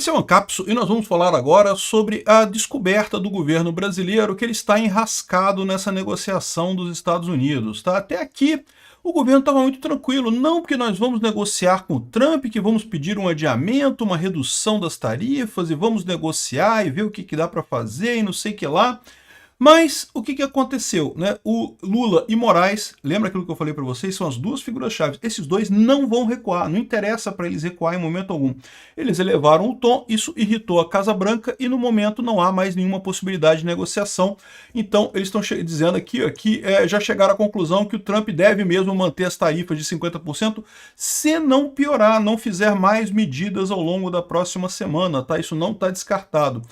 Esse é o Ancapso e nós vamos falar agora sobre a descoberta do governo brasileiro que ele está enrascado nessa negociação dos Estados Unidos. Tá? Até aqui o governo estava muito tranquilo, não porque nós vamos negociar com o Trump, que vamos pedir um adiamento, uma redução das tarifas e vamos negociar e ver o que dá para fazer e não sei o que lá. Mas o que aconteceu? Né? O Lula e Moraes, lembra aquilo que eu falei para vocês? São as duas figuras-chave. Esses dois não vão recuar, não interessa para eles recuar em momento algum. Eles elevaram o tom, isso irritou a Casa Branca e no momento não há mais nenhuma possibilidade de negociação. Então eles estão dizendo aqui que já chegaram à conclusão que o Trump deve mesmo manter as tarifas de 50% se não piorar, não fizer mais medidas ao longo da próxima semana. Tá? Isso não está descartado.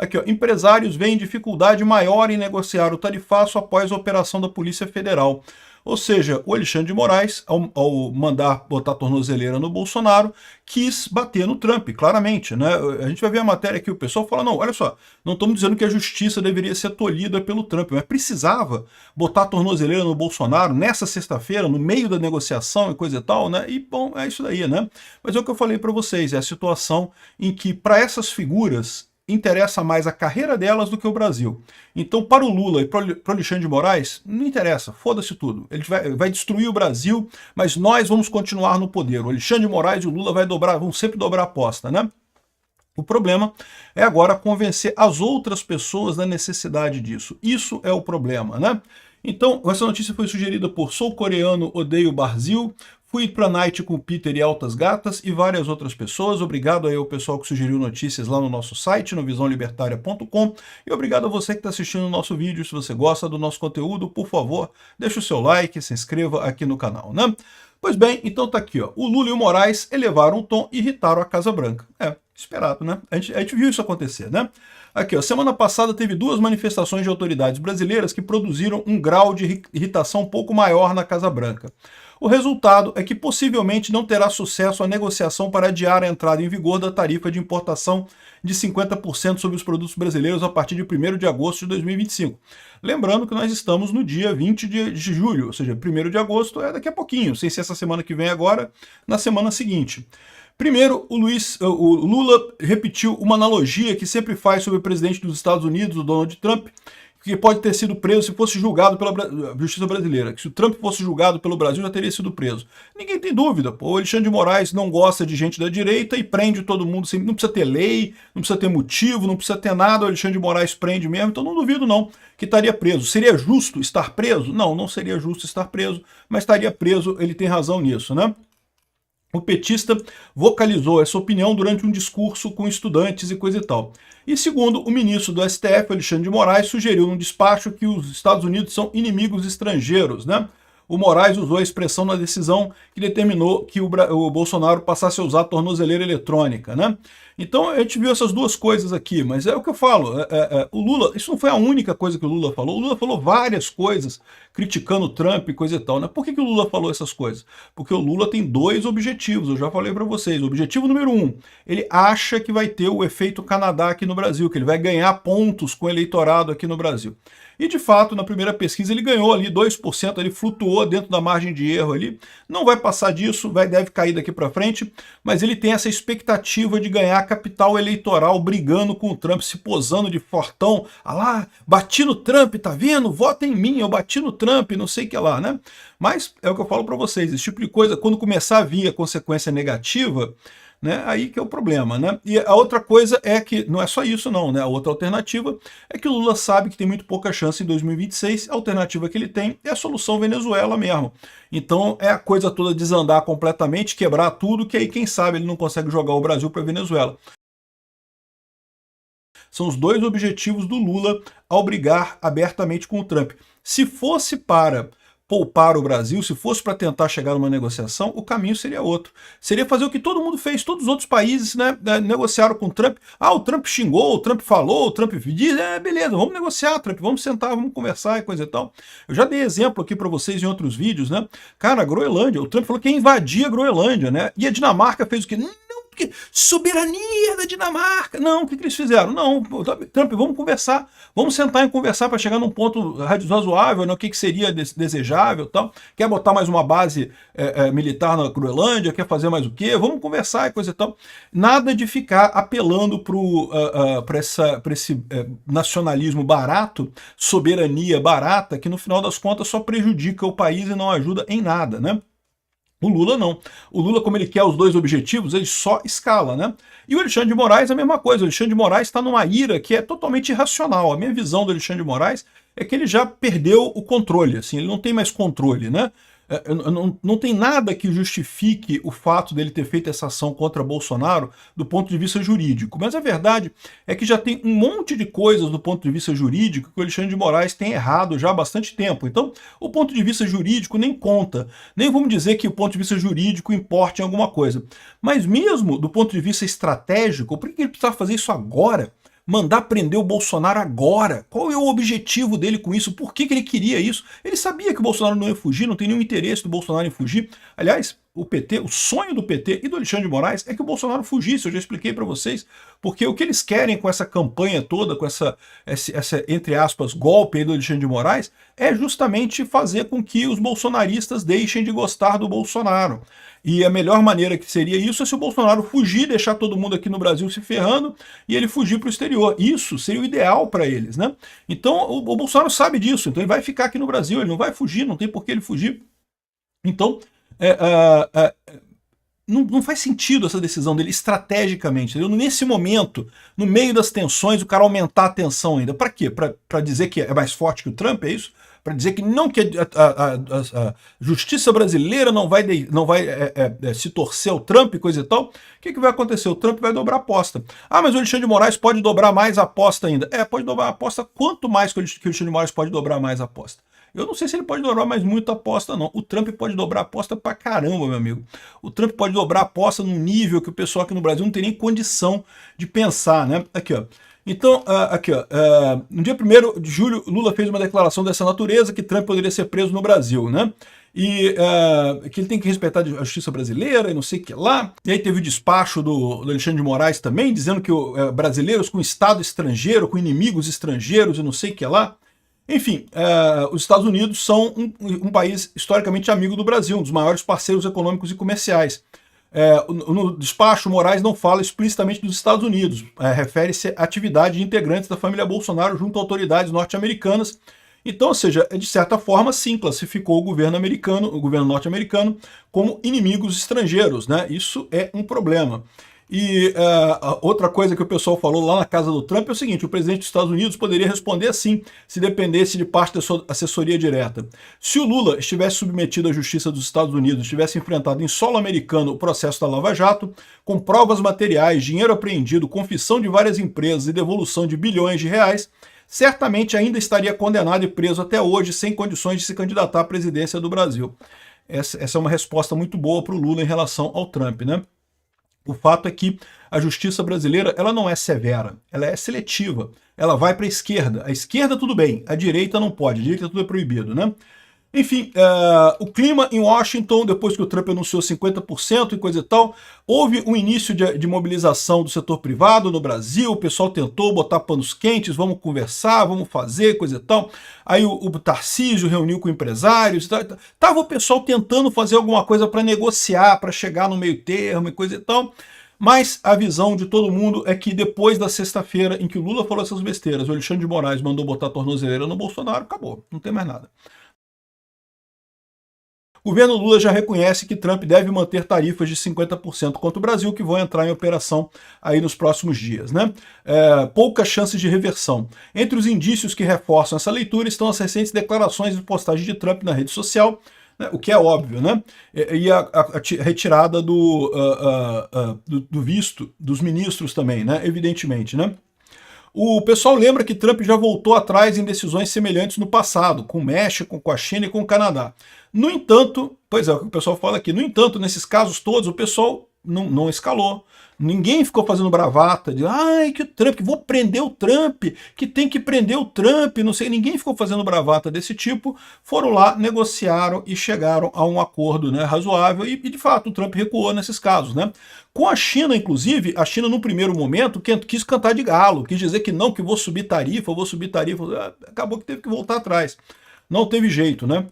Aqui, ó, empresários veem dificuldade maior em negociar o tarifaço após a operação da Polícia Federal. Ou seja, o Alexandre de Moraes, ao mandar botar a tornozeleira no Bolsonaro, quis bater no Trump, claramente. Né? A gente vai ver a matéria aqui, o pessoal fala, não, olha só, não estamos dizendo que a justiça deveria ser tolhida pelo Trump, mas precisava botar a tornozeleira no Bolsonaro nessa sexta-feira, no meio da negociação e coisa e tal, né? E, bom, é isso daí, né? Mas é o que eu falei para vocês, é a situação em que, para essas figuras, interessa mais a carreira delas do que o Brasil. Então, para o Lula e para o Alexandre de Moraes, não interessa, foda-se tudo. Ele vai destruir o Brasil, mas nós vamos continuar no poder. O Alexandre de Moraes e o Lula vão sempre dobrar a aposta, né? O problema é agora convencer as outras pessoas da necessidade disso. Isso é o problema, né? Então, essa notícia foi sugerida por Sou Coreano, Odeio Brasil, Fui pra Night com o Peter e Altas Gatas e várias outras pessoas. Obrigado aí ao pessoal que sugeriu notícias lá no nosso site, no visãolibertaria.com. E obrigado a você que está assistindo o nosso vídeo. Se você gosta do nosso conteúdo, por favor, deixe o seu like, se inscreva aqui no canal, né? Pois bem, então tá aqui, ó. O Lula e o Moraes elevaram o tom e irritaram a Casa Branca. É, esperado, né? A gente viu isso acontecer, né? Aqui, ó, semana passada teve duas manifestações de autoridades brasileiras que produziram um grau de irritação um pouco maior na Casa Branca. O resultado é que possivelmente não terá sucesso a negociação para adiar a entrada em vigor da tarifa de importação de 50% sobre os produtos brasileiros a partir de 1º de agosto de 2025. Lembrando que nós estamos no dia 20 de julho, ou seja, 1º de agosto é daqui a pouquinho, sem ser essa semana que vem agora, na semana seguinte. Primeiro, o Lula repetiu uma analogia que sempre faz sobre o presidente dos Estados Unidos, o Donald Trump, que pode ter sido preso se fosse julgado pela justiça brasileira. Que se o Trump fosse julgado pelo Brasil, já teria sido preso. Ninguém tem dúvida. Pô, o Alexandre de Moraes não gosta de gente da direita e prende todo mundo. Não precisa ter lei, não precisa ter motivo, não precisa ter nada. O Alexandre de Moraes prende mesmo, então não duvido não que estaria preso. Seria justo estar preso? Não, não seria justo estar preso, mas estaria preso, ele tem razão nisso, né? O petista vocalizou essa opinião durante um discurso com estudantes e coisa e tal. E segundo, o ministro do STF, Alexandre de Moraes, sugeriu num despacho que os Estados Unidos são inimigos estrangeiros, né? O Moraes usou a expressão na decisão que determinou que o Bolsonaro passasse a usar a tornozeleira eletrônica, né? Então a gente viu essas duas coisas aqui, mas é o que eu falo, o Lula, isso não foi a única coisa que o Lula falou várias coisas criticando o Trump e coisa e tal, né? Por que o Lula falou essas coisas? Porque o Lula tem dois objetivos, eu já falei para vocês. O objetivo número 1, ele acha que vai ter o efeito Canadá aqui no Brasil, que ele vai ganhar pontos com o eleitorado aqui no Brasil. E de fato, na primeira pesquisa ele ganhou ali 2%, ele flutuou dentro da margem de erro ali, não vai passar disso, deve cair daqui para frente, mas ele tem essa expectativa de ganhar capital eleitoral brigando com o Trump, se posando de fortão, ah lá, bati no Trump, tá vendo? Vota em mim, eu bati no Trump, não sei o que lá, né? Mas é o que eu falo para vocês, esse tipo de coisa, quando começar a vir a consequência negativa, né, aí que é o problema, né? E a outra coisa é que, não é só isso não, né? A outra alternativa é que o Lula sabe que tem muito pouca chance em 2026, a alternativa que ele tem é a solução Venezuela mesmo. Então é a coisa toda desandar completamente, quebrar tudo, que aí quem sabe ele não consegue jogar o Brasil para Venezuela. São os dois objetivos do Lula ao brigar abertamente com o Trump. Se fosse para poupar o Brasil, se fosse para tentar chegar numa negociação, o caminho seria outro. Seria fazer o que todo mundo fez, todos os outros países, né, negociaram com o Trump. Ah, o Trump xingou, o Trump falou, o Trump disse, beleza, vamos negociar, Trump, vamos sentar, vamos conversar e coisa e tal. Eu já dei exemplo aqui para vocês em outros vídeos, né? Cara, a Groenlândia, o Trump falou que ia invadir a Groenlândia, né? E a Dinamarca fez o quê? Não porque soberania da Dinamarca. Não, o que eles fizeram? Não, Trump, vamos conversar, vamos sentar e conversar para chegar num ponto razoável, né, o que seria desejável, tal. Quer botar mais uma base militar na Groenlândia, quer fazer mais o quê? Vamos conversar e coisa e tal. Nada de ficar apelando para esse nacionalismo barato, soberania barata, que no final das contas só prejudica o país e não ajuda em nada, né? O Lula não. O Lula, como ele quer os dois objetivos, ele só escala, né? E o Alexandre de Moraes é a mesma coisa. O Alexandre de Moraes está numa ira que é totalmente irracional. A minha visão do Alexandre de Moraes é que ele já perdeu o controle, assim, ele não tem mais controle, né? Não tem nada que justifique o fato dele ter feito essa ação contra Bolsonaro do ponto de vista jurídico. Mas a verdade é que já tem um monte de coisas do ponto de vista jurídico que o Alexandre de Moraes tem errado já há bastante tempo. Então, o ponto de vista jurídico nem conta. Nem vamos dizer que o ponto de vista jurídico importe em alguma coisa. Mas mesmo do ponto de vista estratégico, por que ele precisa fazer isso agora? Mandar prender o Bolsonaro agora? Qual é o objetivo dele com isso? Por que ele queria isso? Ele sabia que o Bolsonaro não ia fugir, não tem nenhum interesse do Bolsonaro em fugir. Aliás, o PT, o sonho do PT e do Alexandre de Moraes é que o Bolsonaro fugisse, eu já expliquei para vocês, porque o que eles querem com essa campanha toda, com essa entre aspas, golpe aí do Alexandre de Moraes, é justamente fazer com que os bolsonaristas deixem de gostar do Bolsonaro. E a melhor maneira que seria isso é se o Bolsonaro fugir, deixar todo mundo aqui no Brasil se ferrando e ele fugir para o exterior. Isso seria o ideal para eles, né? Então o Bolsonaro sabe disso, então ele vai ficar aqui no Brasil, ele não vai fugir, não tem por que ele fugir. Então, não faz sentido essa decisão dele estrategicamente, entendeu? Nesse momento, no meio das tensões, o cara aumentar a tensão ainda. Para quê? Para dizer que é mais forte que o Trump, é isso? Para dizer que não, que a justiça brasileira não vai se torcer ao Trump e coisa e tal. O que vai acontecer? O Trump vai dobrar a aposta. Ah, mas o Alexandre de Moraes pode dobrar mais a aposta ainda. Pode dobrar a aposta. Quanto mais que o Alexandre de Moraes pode dobrar mais a aposta? Eu não sei se ele pode dobrar mais muito a aposta, não. O Trump pode dobrar a aposta pra caramba, meu amigo. O Trump pode dobrar a aposta num nível que o pessoal aqui no Brasil não tem nem condição de pensar, né? Aqui, ó. Então, no dia 1º de julho, Lula fez uma declaração dessa natureza, que Trump poderia ser preso no Brasil, né? E que ele tem que respeitar a justiça brasileira e não sei o que lá. E aí teve o despacho do Alexandre de Moraes também, dizendo que brasileiros com Estado estrangeiro, com inimigos estrangeiros e não sei o que lá. Enfim, os Estados Unidos são um país historicamente amigo do Brasil, um dos maiores parceiros econômicos e comerciais. No despacho, Moraes não fala explicitamente dos Estados Unidos, refere-se à atividade de integrantes da família Bolsonaro junto a autoridades norte-americanas. Então, ou seja, de certa forma, sim, classificou o governo norte-americano, como inimigos estrangeiros, né? Isso é um problema. E outra coisa que o pessoal falou lá na casa do Trump é o seguinte: o presidente dos Estados Unidos poderia responder assim, se dependesse de parte da sua assessoria direta. Se o Lula estivesse submetido à justiça dos Estados Unidos, estivesse enfrentado em solo americano o processo da Lava Jato, com provas materiais, dinheiro apreendido, confissão de várias empresas e devolução de bilhões de reais, certamente ainda estaria condenado e preso até hoje, sem condições de se candidatar à presidência do Brasil. Essa é uma resposta muito boa para o Lula em relação ao Trump, né? O fato é que a justiça brasileira ela não é severa, ela é seletiva. Ela vai para a esquerda. A esquerda tudo bem, a direita não pode, a direita tudo é proibido, né? Enfim, o clima em Washington, depois que o Trump anunciou 50% e coisa e tal, houve um início de mobilização do setor privado no Brasil, o pessoal tentou botar panos quentes, vamos conversar, vamos fazer, coisa e tal. Aí o Tarcísio reuniu com empresários, tava o pessoal tentando fazer alguma coisa para negociar, para chegar no meio termo e coisa e tal. Mas a visão de todo mundo é que depois da sexta-feira em que o Lula falou essas besteiras, o Alexandre de Moraes mandou botar a tornozeleira no Bolsonaro, acabou, não tem mais nada. O governo Lula já reconhece que Trump deve manter tarifas de 50% contra o Brasil, que vão entrar em operação aí nos próximos dias, né? Poucas chances de reversão. Entre os indícios que reforçam essa leitura estão as recentes declarações e postagens de Trump na rede social, né, o que é óbvio, né? E a retirada do visto dos ministros também, né? Evidentemente, né? O pessoal lembra que Trump já voltou atrás em decisões semelhantes no passado, com o México, com a China e com o Canadá. No entanto, pois é, o que o pessoal fala aqui, no entanto, nesses casos todos, o pessoal não escalou. Ninguém ficou fazendo bravata de ai, que o Trump, que vou prender o Trump, que tem que prender o Trump, não sei. Ninguém ficou fazendo bravata desse tipo. Foram lá, negociaram e chegaram a um acordo, né, razoável. E de fato o Trump recuou nesses casos, né? Com a China, inclusive, a China no primeiro momento quis cantar de galo, quis dizer que não, que vou subir tarifa, vou subir tarifa. Acabou que teve que voltar atrás. Não teve jeito, né?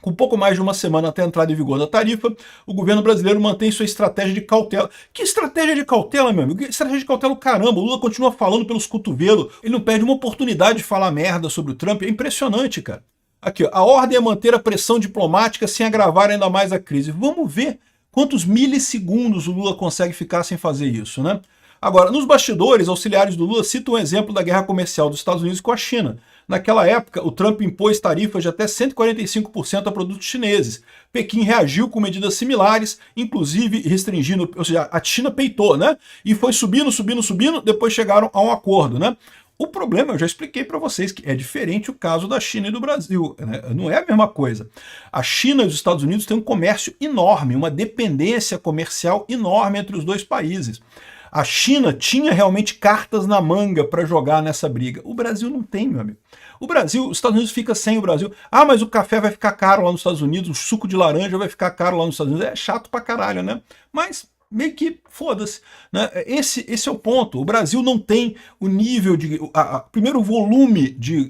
Com pouco mais de uma semana até a entrada em vigor da tarifa, o governo brasileiro mantém sua estratégia de cautela. Que estratégia de cautela, meu amigo? Que estratégia de cautela, caramba. O Lula continua falando pelos cotovelos. Ele não perde uma oportunidade de falar merda sobre o Trump. É impressionante, cara. Aqui, ó, a ordem é manter a pressão diplomática sem agravar ainda mais a crise. Vamos ver quantos milissegundos o Lula consegue ficar sem fazer isso, né? Agora, nos bastidores, auxiliares do Lula citam um exemplo da guerra comercial dos Estados Unidos com a China. Naquela época, o Trump impôs tarifas de até 145% a produtos chineses. Pequim reagiu com medidas similares, inclusive restringindo, ou seja, a China peitou, né? E foi subindo, depois chegaram a um acordo, né? O problema, eu já expliquei para vocês, que é diferente o caso da China e do Brasil, né? Não é a mesma coisa. A China e os Estados Unidos têm um comércio enorme, uma dependência comercial enorme entre os dois países. A China tinha realmente cartas na manga para jogar nessa briga. O Brasil não tem, meu amigo. O Brasil, os Estados Unidos fica sem o Brasil. Ah, mas o café vai ficar caro lá nos Estados Unidos, o suco de laranja vai ficar caro lá nos Estados Unidos. É chato pra caralho, né? Mas meio que foda-se, né? Esse é o ponto. O Brasil não tem o nível de... primeiro, o volume de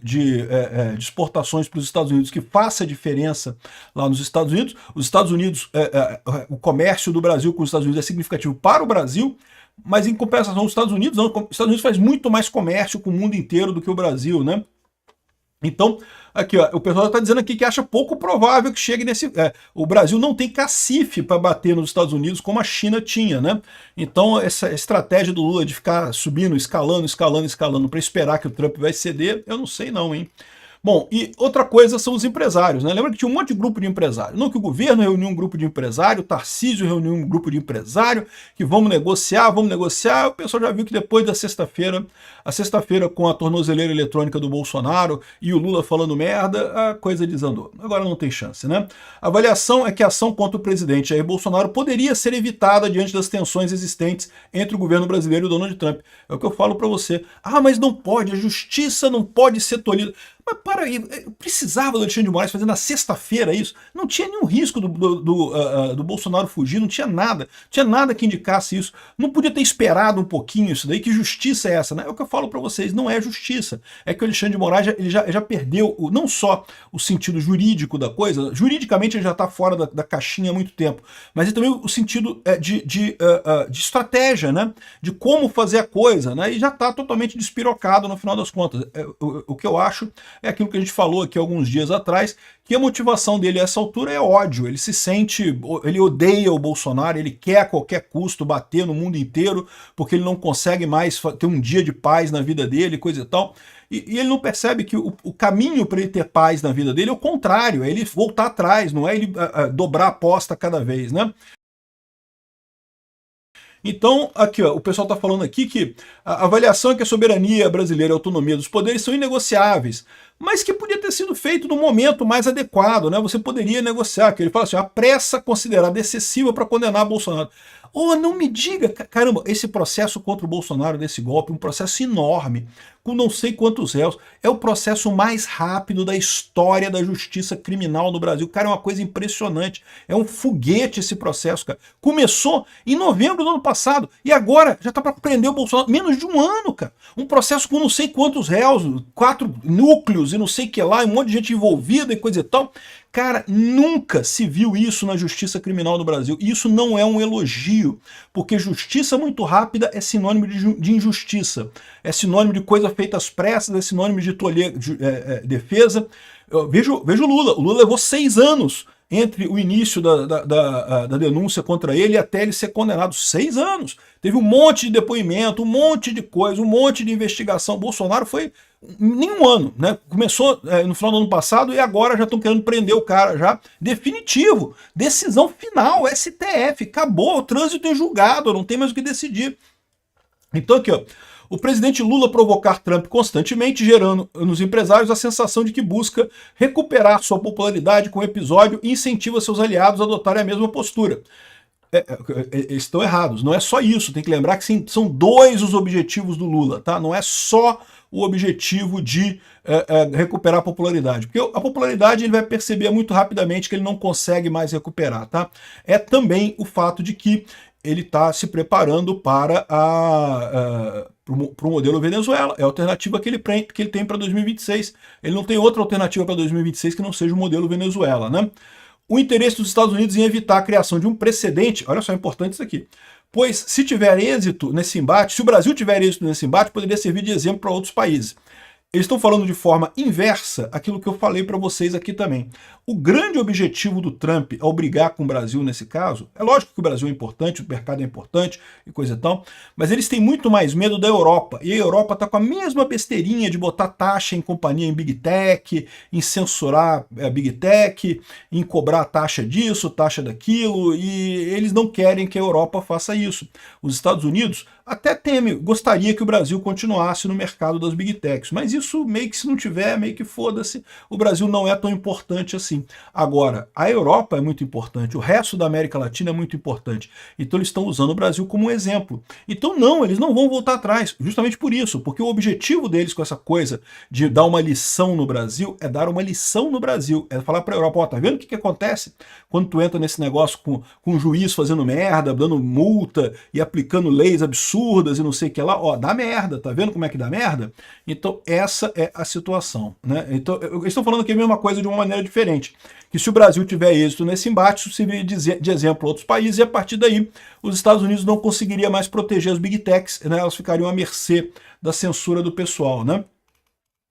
exportações para os Estados Unidos que faça diferença lá nos Estados Unidos. Os Estados Unidos, o comércio do Brasil com os Estados Unidos é significativo para o Brasil, mas em compensação, os Estados Unidos, não, os Estados Unidos faz muito mais comércio com o mundo inteiro do que o Brasil, né? Então, aqui, ó, o pessoal está dizendo aqui que acha pouco provável que chegue nesse... o Brasil não tem cacife para bater nos Estados Unidos como a China tinha, né? Então, essa estratégia do Lula de ficar subindo, escalando para esperar que o Trump vai ceder, eu não sei não, hein? Bom, e outra coisa são os empresários, né? Lembra que tinha um monte de grupo de empresário. Não que o governo reuniu um grupo de empresário, o Tarcísio reuniu um grupo de empresário, que vamos negociar. O pessoal já viu que depois da sexta-feira, a sexta-feira com a tornozeleira eletrônica do Bolsonaro e o Lula falando merda, a coisa desandou. Agora não tem chance, né? A avaliação é que a ação contra o presidente Jair Bolsonaro poderia ser evitada diante das tensões existentes entre o governo brasileiro e o Donald Trump. É o que eu falo para você. Ah, mas não pode, a justiça não pode ser tolhida. Mas para aí, precisava do Alexandre de Moraes fazer na sexta-feira isso? Não tinha nenhum risco do Bolsonaro fugir, não tinha nada que indicasse isso. Não podia ter esperado um pouquinho isso daí? Que justiça é essa, né? É o que eu falo para vocês, não é justiça. É que o Alexandre de Moraes ele já perdeu não só o sentido jurídico da coisa, juridicamente ele já está fora da caixinha há muito tempo, mas também o sentido de estratégia, né? De como fazer a coisa, né? E já está totalmente despirocado no final das contas. O que eu acho é aquilo que a gente falou aqui alguns dias atrás, que a motivação dele a essa altura é ódio. Ele se sente, ele odeia o Bolsonaro, ele quer a qualquer custo bater no mundo inteiro, porque ele não consegue mais ter um dia de paz na vida dele, coisa e tal. E ele não percebe que o caminho para ele ter paz na vida dele é o contrário, é ele voltar atrás, não é ele dobrar a aposta cada vez, né? Então, aqui, ó, o pessoal está falando aqui que a avaliação é que a soberania brasileira e a autonomia dos poderes são inegociáveis, mas que podia ter sido feito no momento mais adequado, né? Você poderia negociar, que ele fala assim, a pressa considerada excessiva para condenar Bolsonaro. Oh, não me diga, caramba, esse processo contra o Bolsonaro desse golpe, um processo enorme, com não sei quantos réus, é o processo mais rápido da história da justiça criminal no Brasil. Cara, é uma coisa impressionante, é um foguete esse processo, cara. Começou em novembro do ano passado, e agora já tá para prender o Bolsonaro, menos de um ano, cara. Um processo com não sei quantos réus, 4 núcleos e não sei o que lá, um monte de gente envolvida e coisa e tal. Cara, nunca se viu isso na justiça criminal no Brasil. E isso não é um elogio, porque justiça muito rápida é sinônimo de injustiça, é sinônimo de coisa feita às pressas, é sinônimo de defesa. Veja o Lula. O Lula levou 6 anos entre o início da denúncia contra ele até ele ser condenado. 6 anos. Teve um monte de depoimento, um monte de coisa, um monte de investigação. O Bolsonaro foi nenhum ano, né? Começou no final do ano passado e agora já estão querendo prender o cara já. Definitivo. Decisão final, STF. Acabou, o trânsito em julgado, não tem mais o que decidir. Então aqui, ó. O presidente Lula provocar Trump constantemente, gerando nos empresários a sensação de que busca recuperar sua popularidade com o episódio e incentiva seus aliados a adotarem a mesma postura. Eles estão errados. Não é só isso. Tem que lembrar que são dois os objetivos do Lula, tá? Não é só o objetivo de recuperar a popularidade. Porque a popularidade ele vai perceber muito rapidamente que ele não consegue mais recuperar, tá? É também o fato de que ele está se preparando para o modelo Venezuela. É a alternativa que ele tem para 2026. Ele não tem outra alternativa para 2026 que não seja o modelo Venezuela, né? O interesse dos Estados Unidos em evitar a criação de um precedente, olha só, é importante isso aqui, pois se tiver êxito nesse embate, se o Brasil tiver êxito nesse embate, poderia servir de exemplo para outros países. Eles estão falando de forma inversa aquilo que eu falei para vocês aqui também. O grande objetivo do Trump ao brigar com o Brasil nesse caso, é lógico que o Brasil é importante, o mercado é importante e coisa e tal, mas eles têm muito mais medo da Europa. E a Europa está com a mesma besteirinha de botar taxa em companhia em Big Tech, em censurar a Big Tech, em cobrar taxa disso, taxa daquilo, e eles não querem que a Europa faça isso. Os Estados Unidos até gostaria que o Brasil continuasse no mercado das Big Techs, mas isso meio que se não tiver, meio que foda-se, o Brasil não é tão importante assim. Agora, a Europa é muito importante, o resto da América Latina é muito importante, então eles estão usando o Brasil como um exemplo. Então não, eles não vão voltar atrás, justamente por isso, porque o objetivo deles com essa coisa de dar uma lição no Brasil é dar uma lição no Brasil, é falar para a Europa, ó, tá vendo o que acontece quando tu entra nesse negócio com um juiz fazendo merda, dando multa e aplicando leis absurdas, e não sei o que lá, ó, dá merda, tá vendo como é que dá merda? Então essa é a situação, né? Então eles estão falando aqui a mesma coisa de uma maneira diferente, que se o Brasil tiver êxito nesse embate, isso serviria de exemplo a outros países, e a partir daí os Estados Unidos não conseguiriam mais proteger as Big Techs, né? Elas ficariam à mercê da censura do pessoal, né?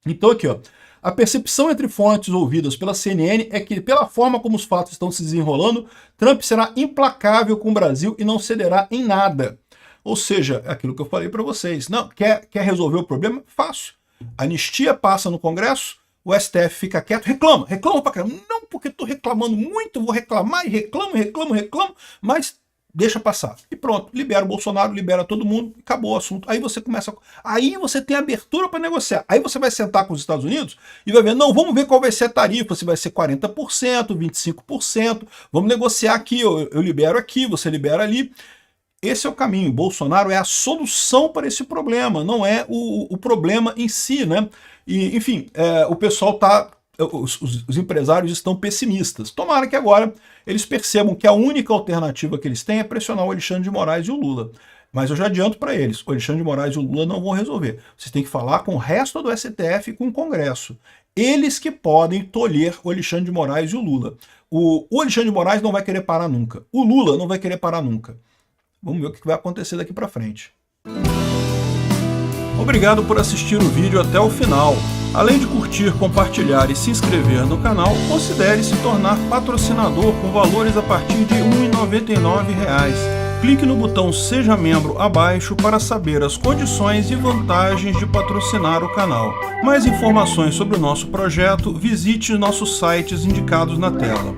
Então aqui, ó, a percepção entre fontes ouvidas pela CNN é que, pela forma como os fatos estão se desenrolando, Trump será implacável com o Brasil e não cederá em nada. Ou seja, é aquilo que eu falei para vocês. Não, quer resolver o problema? Fácil. A anistia passa no Congresso, o STF fica quieto, reclama pra caramba. Não, porque estou reclamando muito, vou reclamar e reclamo, mas deixa passar. E pronto, libera o Bolsonaro, libera todo mundo, acabou o assunto. Aí você começa, aí você tem abertura para negociar. Aí você vai sentar com os Estados Unidos e vai ver, não, vamos ver qual vai ser a tarifa, se vai ser 40%, 25%, vamos negociar aqui, eu libero aqui, você libera ali. Esse é o caminho. Bolsonaro é a solução para esse problema, não é o problema em si, né? E, enfim, o pessoal tá... Os empresários estão pessimistas. Tomara que agora eles percebam que a única alternativa que eles têm é pressionar o Alexandre de Moraes e o Lula. Mas eu já adianto para eles, o Alexandre de Moraes e o Lula não vão resolver. Vocês têm que falar com o resto do STF e com o Congresso. Eles que podem tolher o Alexandre de Moraes e o Lula. O Alexandre de Moraes não vai querer parar nunca. O Lula não vai querer parar nunca. Vamos ver o que vai acontecer daqui para frente. Obrigado por assistir o vídeo até o final. Além de curtir, compartilhar e se inscrever no canal, considere se tornar patrocinador com valores a partir de R$ 1,99. Clique no botão Seja Membro abaixo para saber as condições e vantagens de patrocinar o canal. Mais informações sobre o nosso projeto, visite nossos sites indicados na tela.